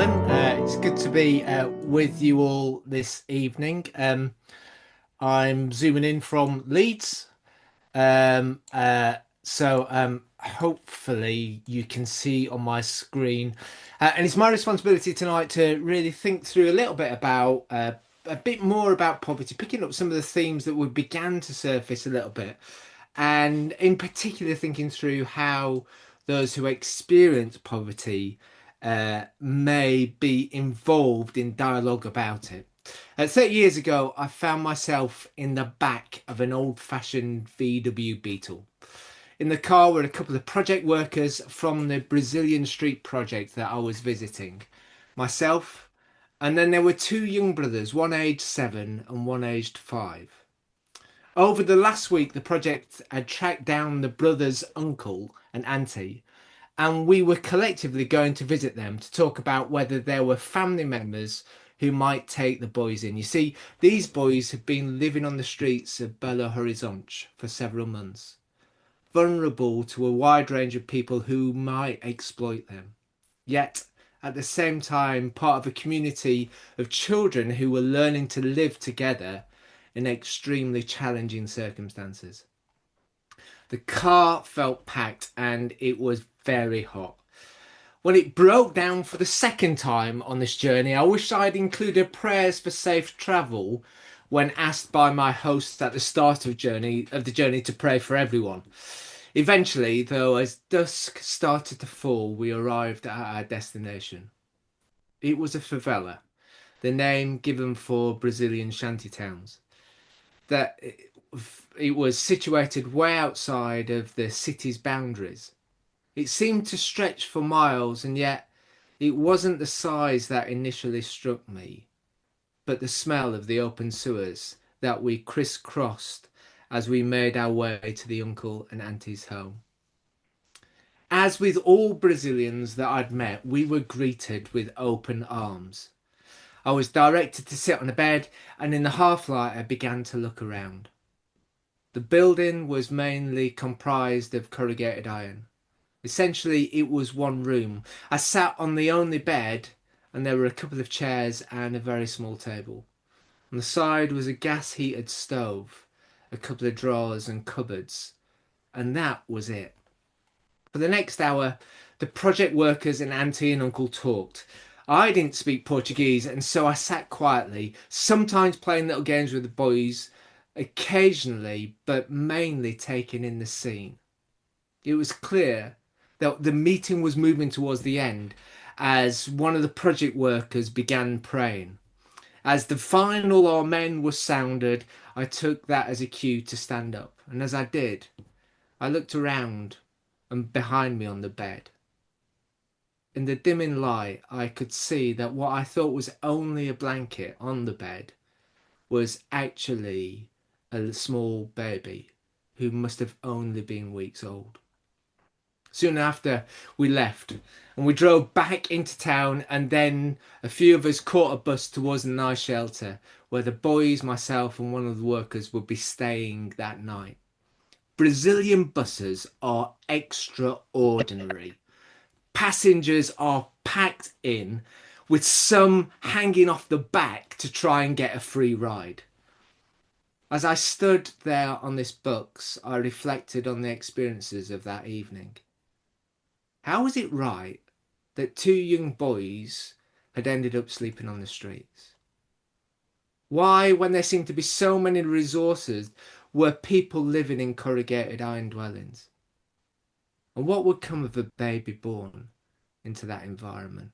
gentlemen. It's good to be with you all this evening. I'm zooming in from Leeds. Hopefully you can see on my screen. And it's my responsibility tonight to really think through a little bit about a bit more about poverty, picking up some of the themes that we began to surface a little bit, and in particular thinking through how those who experience poverty may be involved in dialogue about it. 30 years ago, I found myself in the back of an old fashioned VW Beetle. In the car were a couple of project workers from the Brazilian street project that I was visiting, myself, and then there were two young brothers, one aged 7 and one aged 5. Over the last week, the project had tracked down the brothers' uncle and auntie, and we were collectively going to visit them to talk about whether there were family members who might take the boys in. You see, these boys had been living on the streets of Belo Horizonte for several months, vulnerable to a wide range of people who might exploit them. Yet, at the same time, part of a community of children who were learning to live together in extremely challenging circumstances. The car felt packed and it was very hot. When it broke down for the second time on this journey, I wish I'd included prayers for safe travel when asked by my host at the start of the journey to pray for everyone. Eventually, though, as dusk started to fall, we arrived at our destination. It was a favela, the name given for Brazilian shanty towns. That it was situated way outside of the city's boundaries. It seemed to stretch for miles, and yet it wasn't the size that initially struck me, but the smell of the open sewers that we crisscrossed as we made our way to the uncle and auntie's home. As with all Brazilians that I'd met, we were greeted with open arms. I was directed to sit on a bed, and in the half light I began to look around. The building was mainly comprised of corrugated iron. Essentially, it was one room. I sat on the only bed, and there were a couple of chairs and a very small table. On the side was a gas-heated stove, a couple of drawers and cupboards, and that was it. For the next hour, the project workers and auntie and uncle talked. I didn't speak Portuguese, and so I sat quietly, sometimes playing little games with the boys, occasionally, but mainly taking in the scene. It was clear that the meeting was moving towards the end as one of the project workers began praying. As the final Amen was sounded, I took that as a cue to stand up, and as I did, I looked around and behind me on the bed. In the dimming light, I could see that what I thought was only a blanket on the bed was actually a small baby who must have only been weeks old. Soon after, we left and we drove back into town, and then a few of us caught a bus towards a nice shelter where the boys, myself, and one of the workers would be staying that night. Brazilian buses are extraordinary. Passengers are packed in, with some hanging off the back to try and get a free ride. As I stood there on this box, I reflected on the experiences of that evening. How was it right that two young boys had ended up sleeping on the streets? Why, when there seemed to be so many resources, were people living in corrugated iron dwellings? And what would come of a baby born into that environment?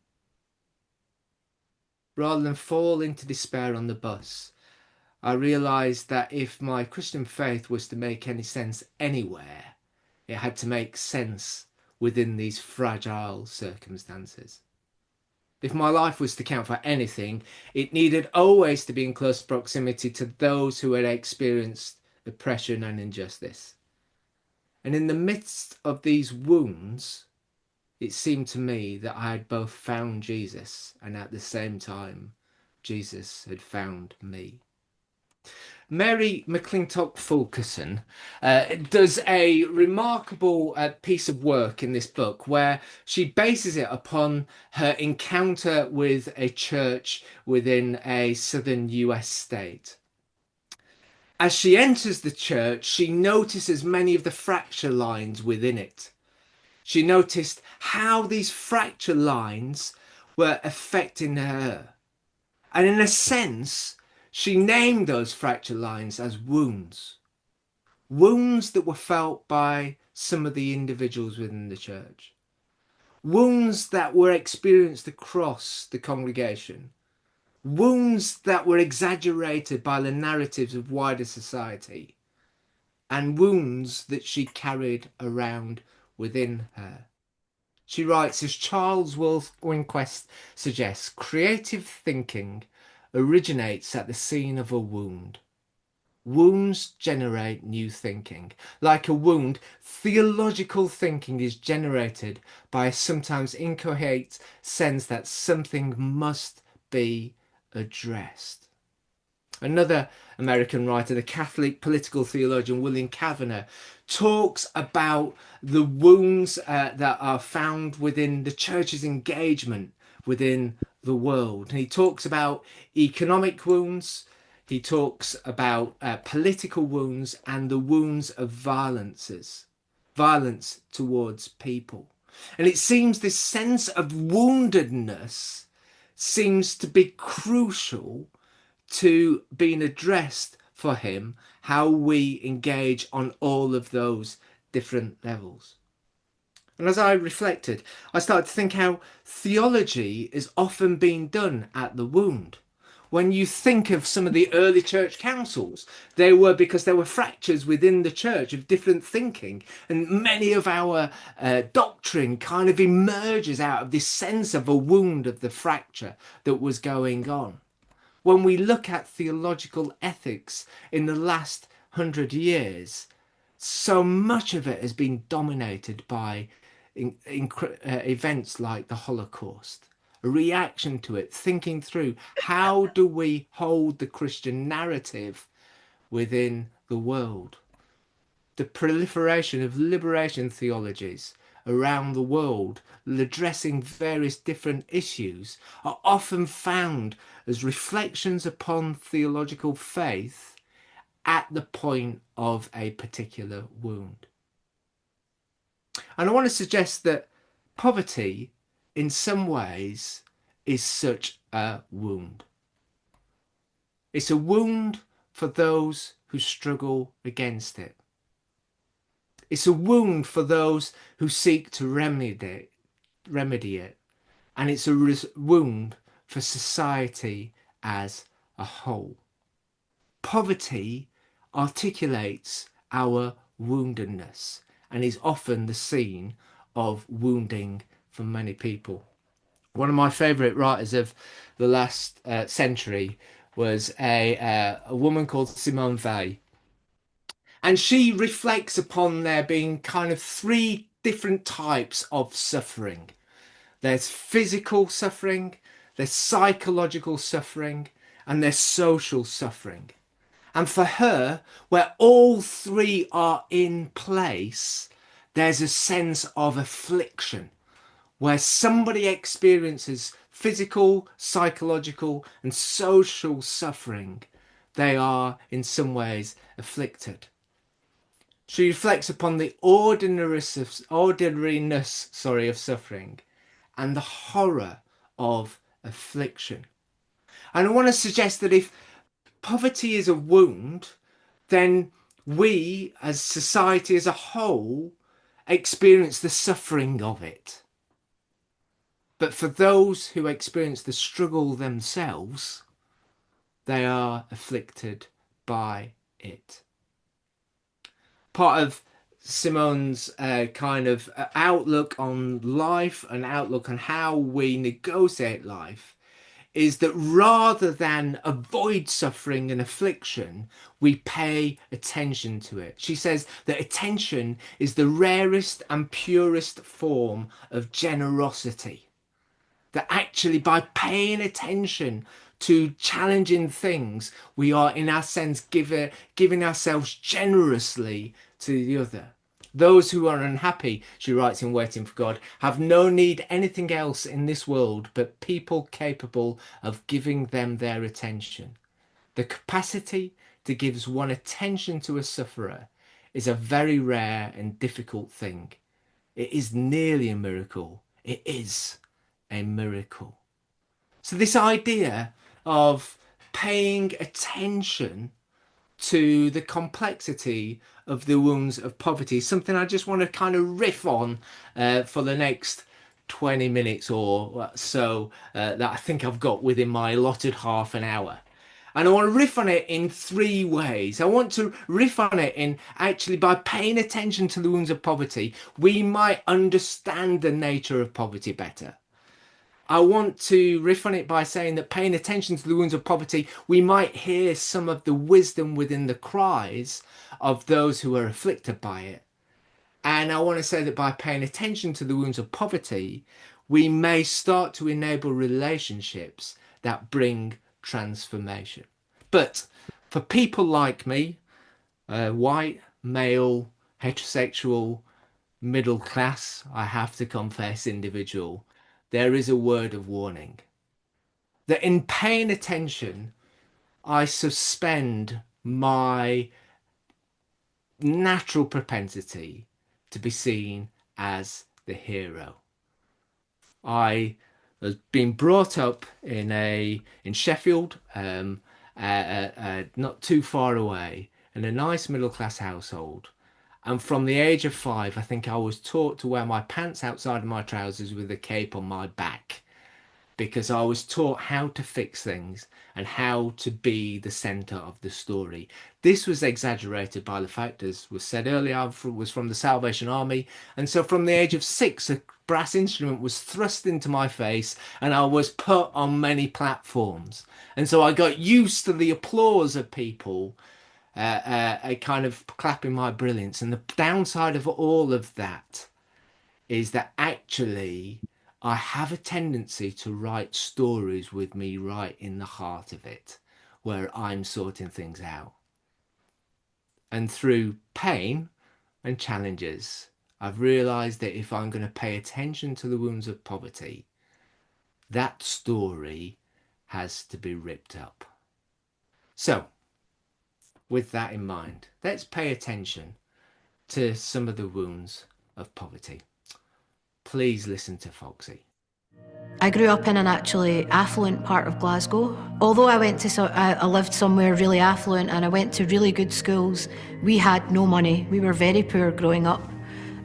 Rather than fall into despair on the bus, I realised that if my Christian faith was to make any sense anywhere, it had to make sense within these fragile circumstances. If my life was to count for anything, it needed always to be in close proximity to those who had experienced oppression and injustice. And in the midst of these wounds, it seemed to me that I had both found Jesus and at the same time, Jesus had found me. Mary McClintock Fulkerson does a remarkable piece of work in this book where she bases it upon her encounter with a church within a southern US state. As she enters the church, she notices many of the fracture lines within it. She noticed how these fracture lines were affecting her. And in a sense, she named those fracture lines as wounds. Wounds that were felt by some of the individuals within the church. Wounds that were experienced across the congregation. Wounds that were exaggerated by the narratives of wider society. And wounds that she carried around within her. She writes, as Charles Winquest suggests, creative thinking originates at the scene of a wound. Wounds generate new thinking. Like a wound, theological thinking is generated by a sometimes incoherent sense that something must be addressed. Another American writer, the Catholic political theologian William Kavanagh, talks about the wounds that are found within the church's engagement within the world. And he talks about economic wounds, he talks about political wounds, and the wounds of violence towards people. And it seems this sense of woundedness seems to be crucial to being addressed for him, how we engage on all of those different levels. And as I reflected, I started to think how theology is often being done at the wound. When you think of some of the early church councils, they were because there were fractures within the church of different thinking, and many of our doctrine kind of emerges out of this sense of a wound of the fracture that was going on. When we look at theological ethics in the last 100 years, so much of it has been dominated by events like the Holocaust, a reaction to it, thinking through how do we hold the Christian narrative within the world. The proliferation of liberation theologies around the world addressing various different issues are often found as reflections upon theological faith at the point of a particular wound. And I want to suggest that poverty in some ways is such a wound. It's a wound for those who struggle against it. It's a wound for those who seek to remedy it. And it's a wound for society as a whole. Poverty articulates our woundedness and is often the scene of wounding for many people. One of my favourite writers of the last century was a woman called Simone Weil. And she reflects upon there being kind of three different types of suffering. There's physical suffering, there's psychological suffering, and there's social suffering. And for her, where all three are in place, there's a sense of affliction, where somebody experiences physical, psychological, and social suffering. They are in some ways afflicted. She reflects upon the ordinariness of suffering and the horror of affliction. And I want to suggest that if poverty is a wound, then we as society as a whole experience the suffering of it. But for those who experience the struggle themselves, they are afflicted by it. Part of Simone's kind of outlook on life and outlook on how we negotiate life is that rather than avoid suffering and affliction, we pay attention to it. She says that attention is the rarest and purest form of generosity. That actually by paying attention to challenging things, we are, in our sense, giving ourselves generously to the other. Those who are unhappy, she writes in Waiting for God, have no need anything else in this world but people capable of giving them their attention. The capacity to give one attention to a sufferer is a very rare and difficult thing. It is nearly a miracle. It is a miracle. So, this idea of paying attention to the complexity of the wounds of poverty, something I just want to kind of riff on for the next 20 minutes or so that I think I've got within my allotted half an hour. And I want to riff on it in three ways. I want to riff on it in actually by paying attention to the wounds of poverty, we might understand the nature of poverty better. I want to riff on it by saying that paying attention to the wounds of poverty, we might hear some of the wisdom within the cries of those who are afflicted by it. And I want to say that by paying attention to the wounds of poverty, we may start to enable relationships that bring transformation. But for people like me, white, male, heterosexual, middle class, I have to confess, individual, there is a word of warning that in paying attention, I suspend my natural propensity to be seen as the hero. I was being brought up in Sheffield, not too far away, in a nice middle class household. And from the age of 5, I think I was taught to wear my pants outside of my trousers with a cape on my back because I was taught how to fix things and how to be the center of the story. This was exaggerated by the fact, as was said earlier, I was from the Salvation Army. And so from the age of 6, a brass instrument was thrust into my face and I was put on many platforms. And so I got used to the applause of people kind of clapping my brilliance. And the downside of all of that is that actually I have a tendency to write stories with me right in the heart of it, where I'm sorting things out. And through pain and challenges, I've realized that if I'm going to pay attention to the wounds of poverty, that story has to be ripped up. So, with that in mind, let's pay attention to some of the wounds of poverty. Please listen to Foxy. I grew up in an actually affluent part of Glasgow. Although I lived somewhere really affluent and I went to really good schools, we had no money. We were very poor growing up.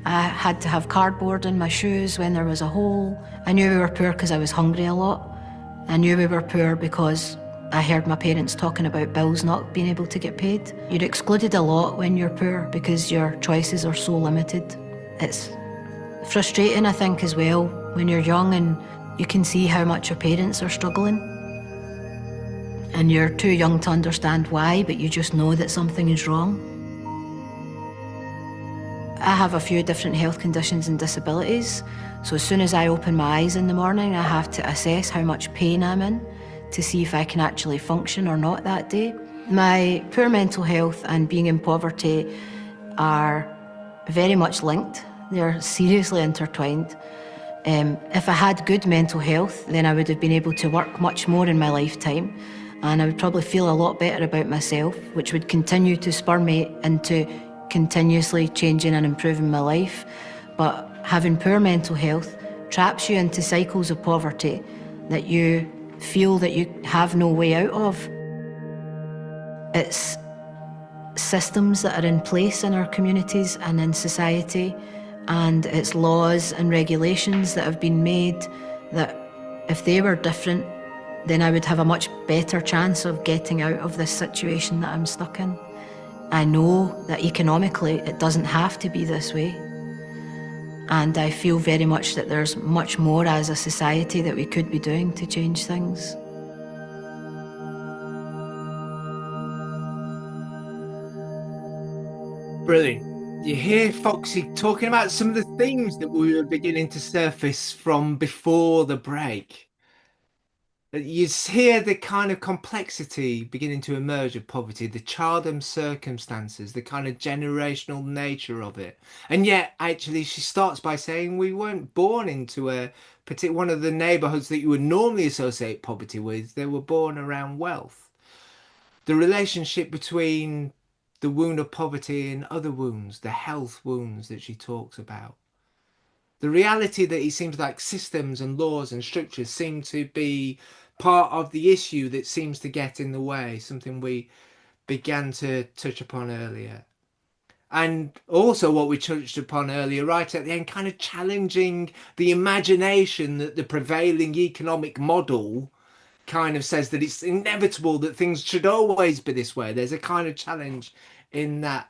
I had to have cardboard in my shoes when there was a hole. I knew we were poor because I was hungry a lot. I knew we were poor because I heard my parents talking about bills not being able to get paid. You're excluded a lot when you're poor because your choices are so limited. It's frustrating, I think, as well, when you're young and you can see how much your parents are struggling. And you're too young to understand why, but you just know that something is wrong. I have a few different health conditions and disabilities, so as soon as I open my eyes in the morning, I have to assess how much pain I'm in to see if I can actually function or not that day. My poor mental health and being in poverty are very much linked. They're seriously intertwined. If I had good mental health, then I would have been able to work much more in my lifetime, and I would probably feel a lot better about myself, which would continue to spur me into continuously changing and improving my life. But having poor mental health traps you into cycles of poverty that you feel that you have no way out of. It's systems that are in place in our communities and in society, and it's laws and regulations that have been made that if they were different, then I would have a much better chance of getting out of this situation that I'm stuck in. I know that economically it doesn't have to be this way, and I feel very much that there's much more as a society that we could be doing to change things. Brilliant. You hear Foxy talking about some of the themes that we were beginning to surface from before the break. You hear the kind of complexity beginning to emerge of poverty, the childhood circumstances, the kind of generational nature of it. And yet, actually, she starts by saying we weren't born into a particular one of the neighborhoods that you would normally associate poverty with. They were born around wealth. The relationship between the wound of poverty and other wounds, the health wounds that she talks about. The reality that it seems like systems and laws and structures seem to be part of the issue that seems to get in the way, something we began to touch upon earlier. And also, what we touched upon earlier, right at the end, kind of challenging the imagination that the prevailing economic model kind of says that it's inevitable that things should always be this way. There's a kind of challenge in that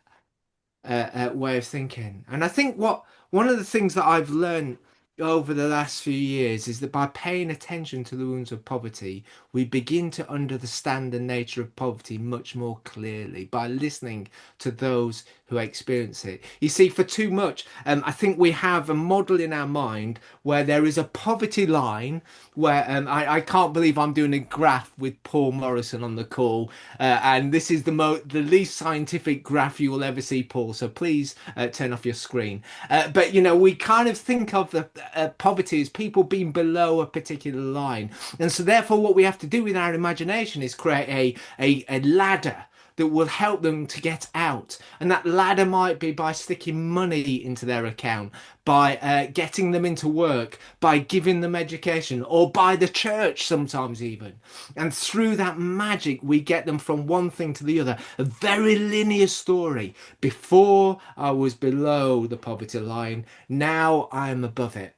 way of thinking. And I think what one of the things that I've learned over the last few years is that by paying attention to the wounds of poverty, we begin to understand the nature of poverty much more clearly by listening to those who experience it. You see, for too much, I think we have a model in our mind where there is a poverty line where I can't believe I'm doing a graph with Paul Morrison on the call, and this is the least scientific graph you will ever see, Paul. So please turn off your screen. But we kind of think of the poverty as people being below a particular line, and so therefore, what we have to do with our imagination is create a ladder that will help them to get out. And that ladder might be by sticking money into their account, by getting them into work, by giving them education, or by the church sometimes even. And through that magic, we get them from one thing to the other. A very linear story. Before I was below the poverty line, now I'm above it.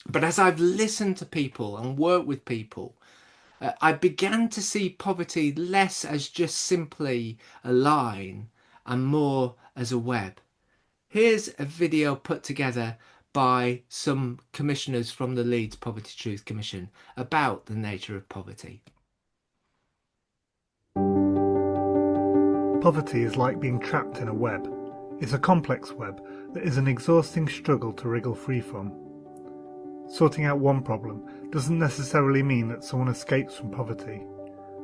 But as I've listened to people and worked with people, I began to see poverty less as just simply a line and more as a web. Here's a video put together by some commissioners from the Leeds Poverty Truth Commission about the nature of poverty. Poverty is like being trapped in a web. It's a complex web that is an exhausting struggle to wriggle free from. Sorting out one problem doesn't necessarily mean that someone escapes from poverty.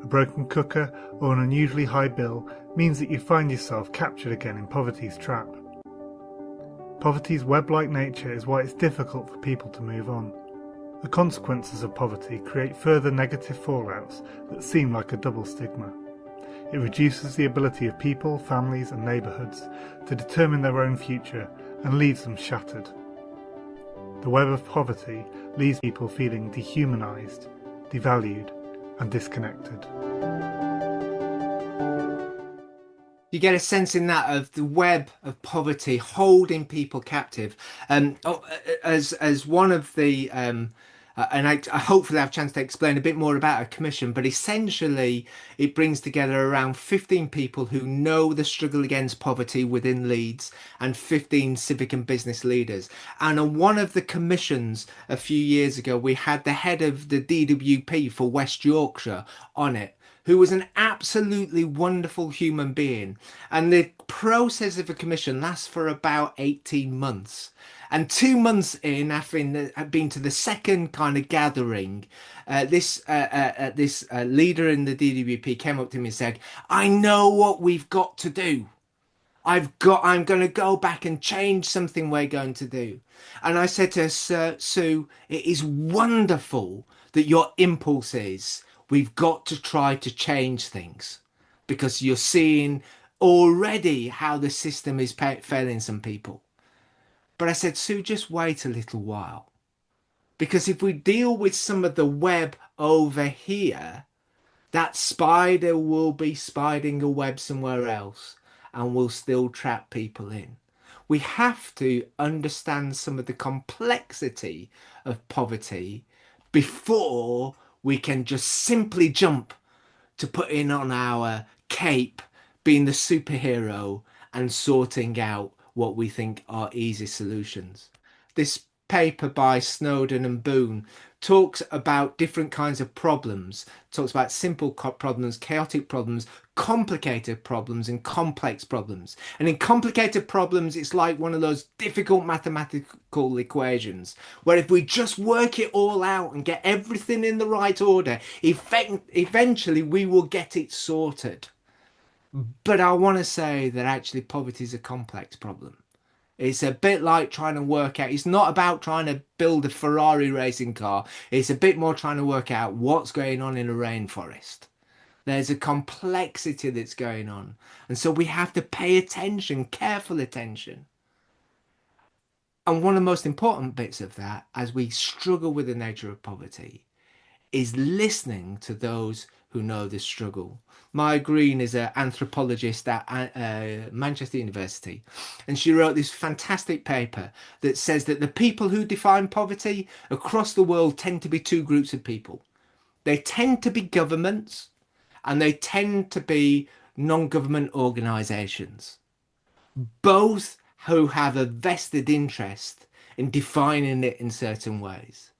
A broken cooker or an unusually high bill means that you find yourself captured again in poverty's trap. Poverty's web-like nature is why it's difficult for people to move on. The consequences of poverty create further negative fallouts that seem like a double stigma. It reduces the ability of people, families and neighbourhoods to determine their own future and leaves them shattered. The web of poverty leaves people feeling dehumanised, devalued and disconnected. You get a sense in that of the web of poverty holding people captive. As one of the and I hopefully have a chance to explain a bit more about a commission, but essentially it brings together around 15 people who know the struggle against poverty within Leeds and 15 civic and business leaders. And on one of the commissions a few years ago, we had the head of the DWP for West Yorkshire on it, who was an absolutely wonderful human being. And the process of a commission lasts for about 18 months. And 2 months in, having been to the second kind of gathering, this leader in the DWP came up to me and said, I know what we've got to do. I'm going to go back and change something we're going to do. And I said to her, Sue, it is wonderful that your impulse is we've got to try to change things because you're seeing already how the system is failing some people. But I said, Sue, just wait a little while. Because if we deal with some of the web over here, that spider will be spidering a web somewhere else and will still trap people in. We have to understand some of the complexity of poverty before we can just simply jump to putting on our cape, being the superhero and sorting out what we think are easy solutions. This paper by Snowden and Boone talks about different kinds of problems, talks about simple problems, chaotic problems, complicated problems, and complex problems. And in complicated problems, it's like one of those difficult mathematical equations where if we just work it all out and get everything in the right order, eventually we will get it sorted. But I want to say that actually poverty is a complex problem. It's a bit like trying to work out, it's not about trying to build a Ferrari racing car. It's a bit more trying to work out what's going on in a rainforest. There's a complexity that's going on. And so we have to pay attention, careful attention. And one of the most important bits of that, as we struggle with the nature of poverty, is listening to those who know the struggle. Maya Green is an anthropologist at Manchester University, and she wrote this fantastic paper that says that the people who define poverty across the world tend to be two groups of people. They tend to be governments, and they tend to be non-government organisations, both who have a vested interest in defining it in certain ways.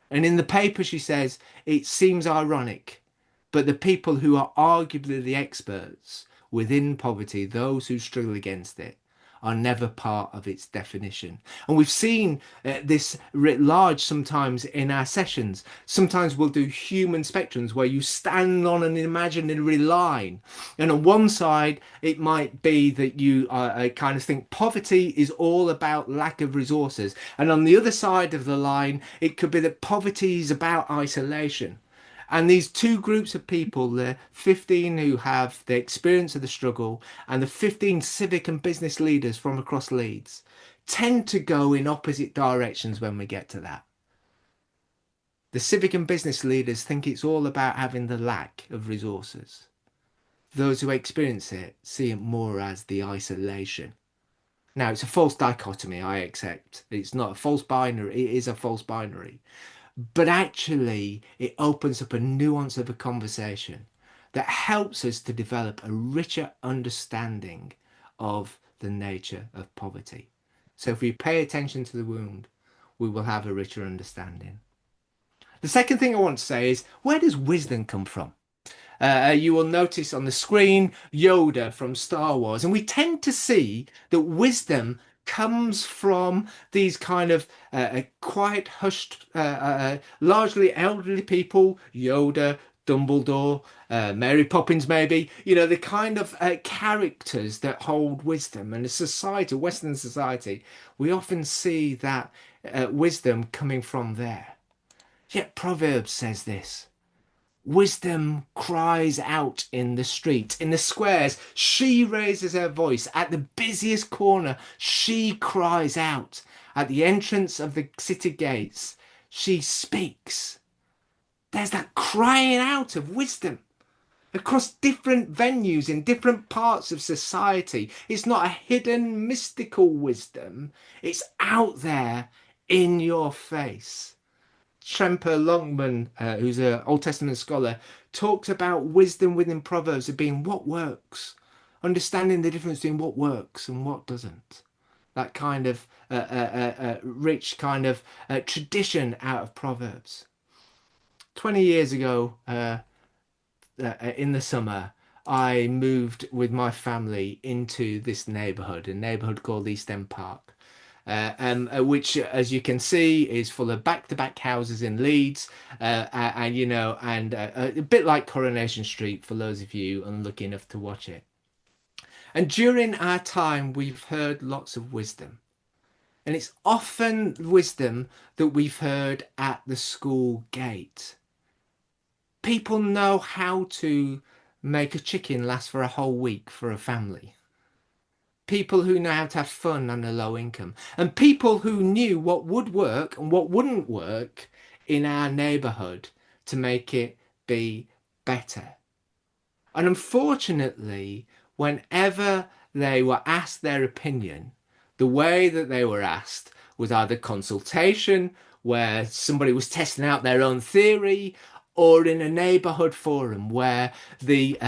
And in the paper, she says, it seems ironic, but the people who are arguably the experts within poverty, those who struggle against it, are never part of its definition. And we've seen this writ large sometimes in our sessions. Sometimes we'll do human spectrums where you stand on an imaginary line. And on one side, it might be that you kind of think poverty is all about lack of resources. And on the other side of the line, it could be that poverty is about isolation. And these two groups of people, the 15 who have the experience of the struggle and the 15 civic and business leaders from across Leeds, tend to go in opposite directions when we get to that. The civic and business leaders think it's all about having the lack of resources. Those who experience it see it more as the isolation. Now, it's a false dichotomy, I accept. It's not a false binary, it is a false binary. But actually, it opens up a nuance of a conversation that helps us to develop a richer understanding of the nature of poverty. So if we pay attention to the wound, we will have a richer understanding. The second thing I want to say is, where does wisdom come from? You will notice on the screen Yoda from Star Wars, and we tend to see that wisdom comes from these kind of quiet, hushed, largely elderly people, Yoda, Dumbledore, Mary Poppins, maybe, you know, the kind of characters that hold wisdom. And a society, Western society, we often see that wisdom coming from there. Yet Proverbs says this. Wisdom cries out in the street, in the squares. She raises her voice. At the busiest corner, she cries out. At the entrance of the city gates, she speaks. There's that crying out of wisdom across different venues in different parts of society. It's not a hidden mystical wisdom. It's out there in your face. Tremper Longman, who's an Old Testament scholar, talks about wisdom within Proverbs of being what works, understanding the difference between what works and what doesn't. That kind of rich kind of tradition out of Proverbs. 20 years ago, in the summer, I moved with my family into this neighbourhood, a neighbourhood called East End Park. Which, as you can see, is full of back-to-back houses in Leeds, and you know, and a bit like Coronation Street for those of you unlucky enough to watch it. And during our time, we've heard lots of wisdom, and it's often wisdom that we've heard at the school gate. People know how to make a chicken last for a whole week for a family. People who know how to have fun on a low income, and people who knew what would work and what wouldn't work in our neighbourhood to make it be better. And unfortunately, whenever they were asked their opinion, the way that they were asked was either consultation, where somebody was testing out their own theory, or in a neighbourhood forum where the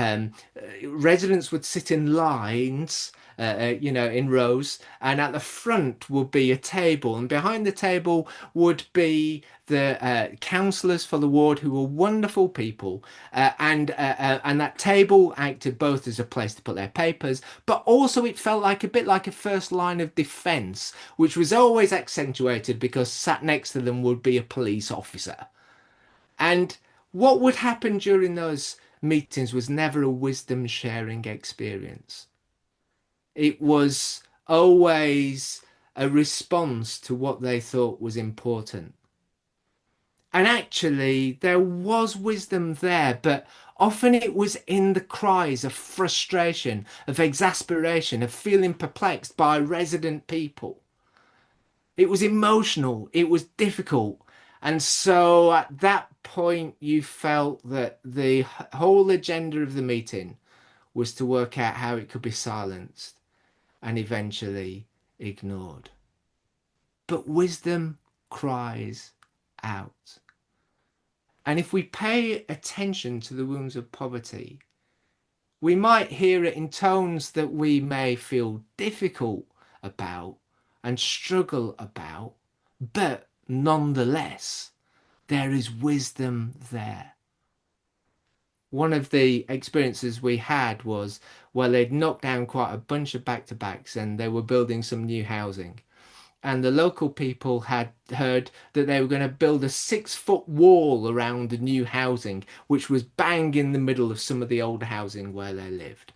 residents would sit in lines in rows, and at the front would be a table, and behind the table would be the councillors for the ward, who were wonderful people, and that table acted both as a place to put their papers, but also it felt like a bit like a first line of defence, which was always accentuated because sat next to them would be a police officer. And what would happen during those meetings was never a wisdom sharing experience. It was always a response to what they thought was important. And actually, there was wisdom there, but often it was in the cries of frustration, of exasperation, of feeling perplexed by resident people. It was emotional, it was difficult. And so at that point, you felt that the whole agenda of the meeting was to work out how it could be silenced and eventually ignored. But wisdom cries out. And if we pay attention to the wounds of poverty, we might hear it in tones that we may feel difficult about and struggle about, but nonetheless, there is wisdom there. One of the experiences we had was, well, they'd knocked down quite a bunch of back-to-backs and they were building some new housing. And the local people had heard that they were going to build a 6-foot wall around the new housing, which was bang in the middle of some of the old housing where they lived.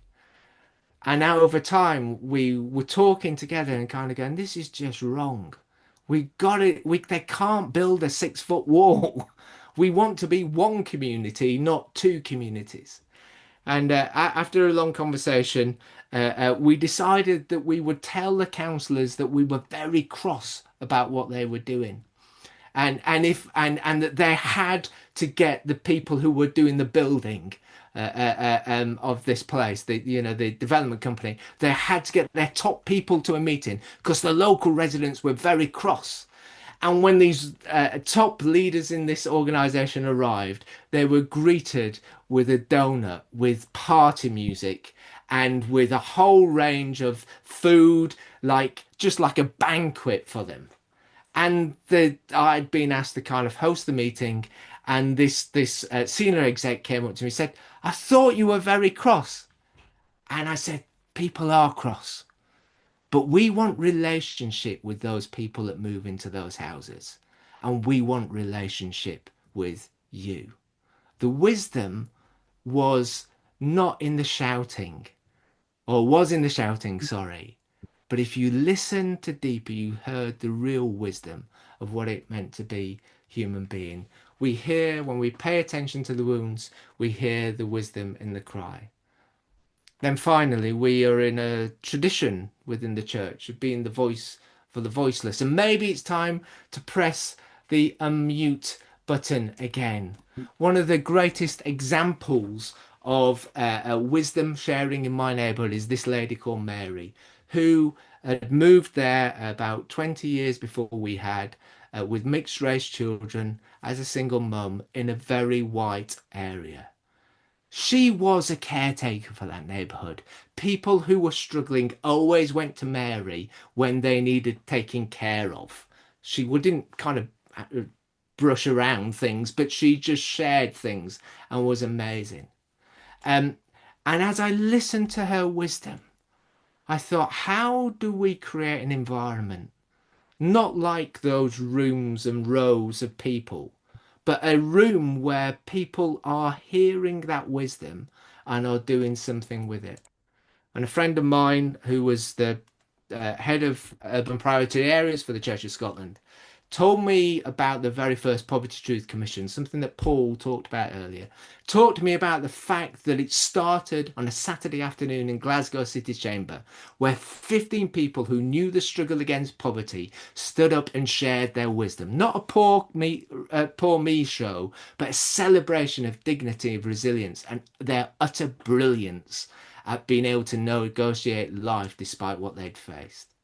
And now over time, we were talking together and kind of going, this is just wrong. We got it. They can't build a 6-foot wall. We want to be one community, not two communities. And after a long conversation, we decided that we would tell the councillors that we were very cross about what they were doing, and that they had to get the people who were doing the building of this place, the development company, they had to get their top people to a meeting because the local residents were very cross. And when these top leaders in this organization arrived, they were greeted with a donut, with party music, and with a whole range of food, like just like a banquet for them. And I'd been asked to kind of host the meeting, and this senior exec came up to me and said, "I thought you were very cross." And I said, "People are cross. But we want relationship with those people that move into those houses. And we want relationship with you." The wisdom was not in the shouting, or was in the shouting, sorry. But if you listened to deeper, you heard the real wisdom of what it meant to be human being. We hear, when we pay attention to the wounds, we hear the wisdom in the cry. Then finally, we are in a tradition within the church of being the voice for the voiceless. And maybe it's time to press the unmute button again. One of the greatest examples of wisdom sharing in my neighbourhood is this lady called Mary, who had moved there about 20 years before we had, with mixed race children as a single mum in a very white area. She was a caretaker for that neighbourhood. People who were struggling always went to Mary when they needed taking care of. She wouldn't kind of brush around things, but she just shared things and was amazing. And as I listened to her wisdom, I thought, how do we create an environment not like those rooms and rows of people, but a room where people are hearing that wisdom and are doing something with it? And a friend of mine who was the head of urban priority areas for the Church of Scotland told me about the very first Poverty Truth Commission, something that Paul talked about earlier. Talked to me about the fact that it started on a Saturday afternoon in Glasgow City Chamber, where 15 people who knew the struggle against poverty stood up and shared their wisdom. Not a poor me show, but a celebration of dignity, of resilience, and their utter brilliance at being able to negotiate life despite what they'd faced.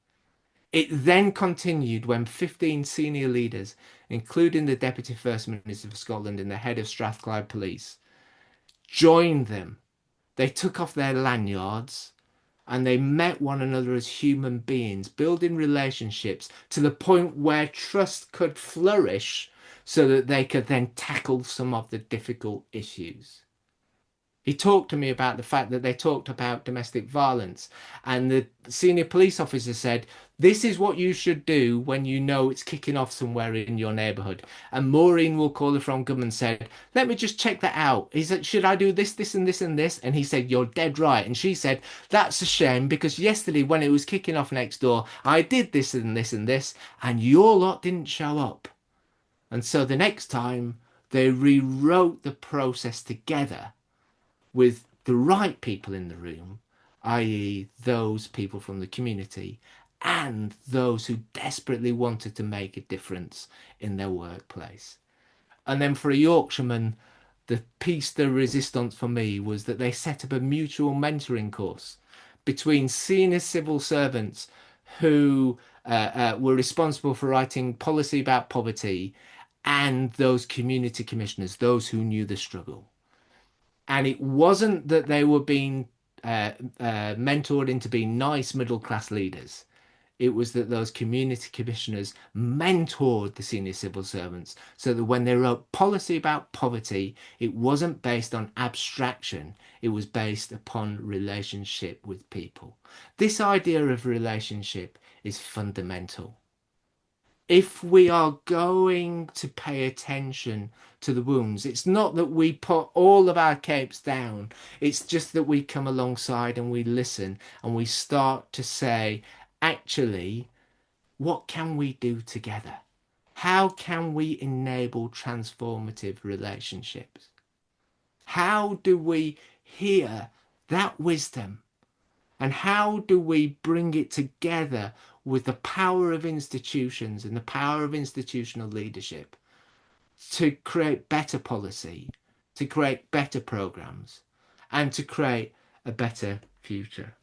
It then continued when 15 senior leaders, including the Deputy First Minister of Scotland and the head of Strathclyde Police, joined them. They took off their lanyards and they met one another as human beings, building relationships to the point where trust could flourish so that they could then tackle some of the difficult issues. He talked to me about the fact that they talked about domestic violence, and the senior police officer said, "This is what you should do when you know it's kicking off somewhere in your neighbourhood." And Maureen will call her from government and said, "Let me just check that out. He said, should I do this, this, and this, and this?" And he said, "You're dead right." And she said, "That's a shame, because yesterday when it was kicking off next door, I did this and this and this, and your lot didn't show up." And so the next time they rewrote the process together with the right people in the room, i.e. those people from the community and those who desperately wanted to make a difference in their workplace. And then for a Yorkshireman, the piece de resistance for me was that they set up a mutual mentoring course between senior civil servants who were responsible for writing policy about poverty and those community commissioners, those who knew the struggle. And it wasn't that they were being mentored into being nice middle class leaders. It was that those community commissioners mentored the senior civil servants so that when they wrote policy about poverty, it wasn't based on abstraction, it was based upon relationship with people. This idea of relationship is fundamental. If we are going to pay attention to the wounds, it's not that we put all of our capes down, it's just that we come alongside and we listen and we start to say, actually, what can we do together? How can we enable transformative relationships? How do we hear that wisdom? And how do we bring it together with the power of institutions and the power of institutional leadership to create better policy, to create better programs, and to create a better future?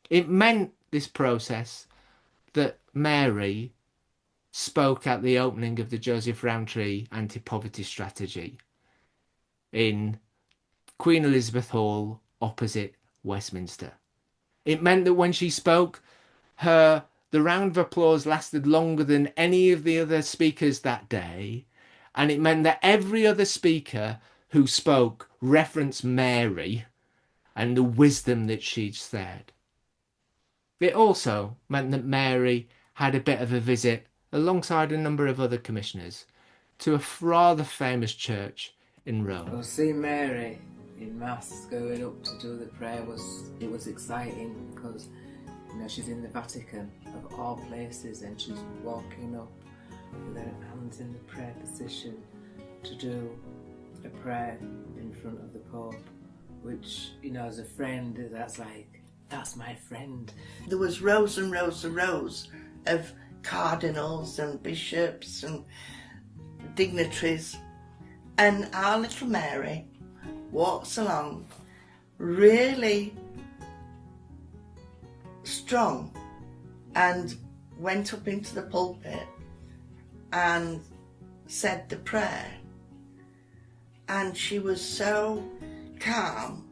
It meant, this process, that Mary spoke at the opening of the Joseph Rowntree anti-poverty strategy in Queen Elizabeth Hall opposite Westminster. It meant that when she spoke, the round of applause lasted longer than any of the other speakers that day. And it meant that every other speaker who spoke referenced Mary and the wisdom that she'd said. It also meant that Mary had a bit of a visit, alongside a number of other commissioners, to a rather famous church in Rome. Well, seeing Mary in Mass going up to do the prayer was exciting, because she's in the Vatican of all places, and she's walking up with her hands in the prayer position to do a prayer in front of the Pope, which, as a friend, that's my friend. There was rows and rows and rows of cardinals and bishops and dignitaries, and our little Mary walks along really strong and went up into the pulpit and said the prayer, and she was so calm,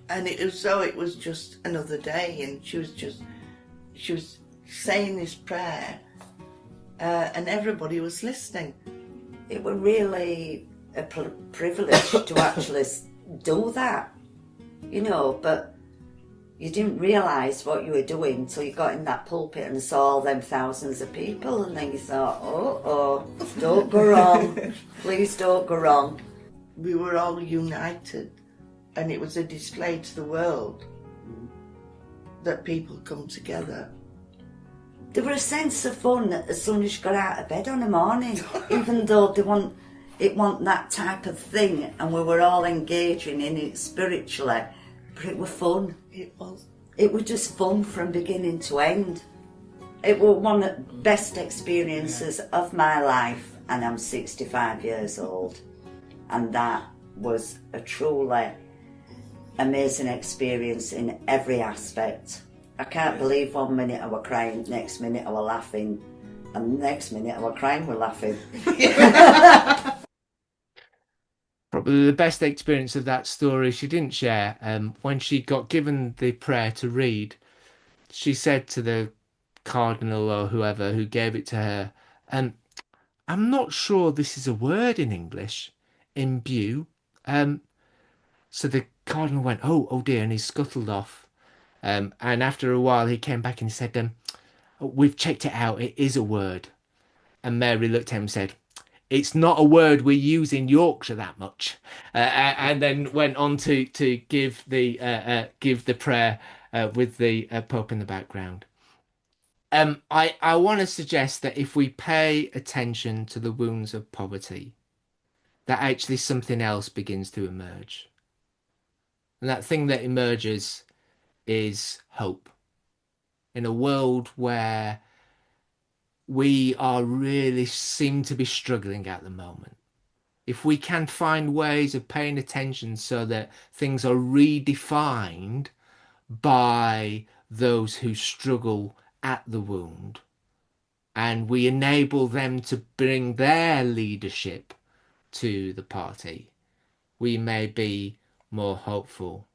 and it was though it was just another day, and she was saying this prayer, and everybody was listening. It was really a privilege to actually do that, but you didn't realise what you were doing until you got in that pulpit and saw all them thousands of people, and then you thought, oh, don't go wrong, please don't go wrong. We were all united, and it was a display to the world that people come together. There was a sense of fun as soon as you got out of bed on a morning, even though it wasn't that type of thing, and we were all engaging in it spiritually, but it was fun. It was. It was just fun from beginning to end. It was one of the best experiences of my life, and I'm 65 years old, and that was a truly amazing experience in every aspect. I can't believe 1 minute I was crying, next minute I was laughing, and the next minute I was crying with laughing. Probably the best experience of that story she didn't share. When she got given the prayer to read, she said to the cardinal or whoever who gave it to her, I'm not sure this is a word in English, imbue. Um, so the cardinal went, oh dear, and he scuttled off. And after a while, he came back and he said, we've checked it out. It is a word. And Mary looked at him and said, it's not a word we use in Yorkshire that much. And then went on to give the prayer with the Pope in the background. I want to suggest that if we pay attention to the wounds of poverty, that actually something else begins to emerge. And that thing that emerges is hope. In a world where we are really seem to be struggling at the moment, if we can find ways of paying attention so that things are redefined by those who struggle at the wound, and we enable them to bring their leadership to the party, we may be more hopeful.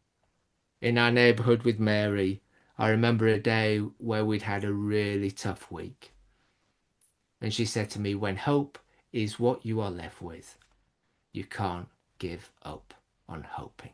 In our neighbourhood with Mary, I remember a day where we'd had a really tough week. And she said to me, when hope is what you are left with, you can't give up on hoping.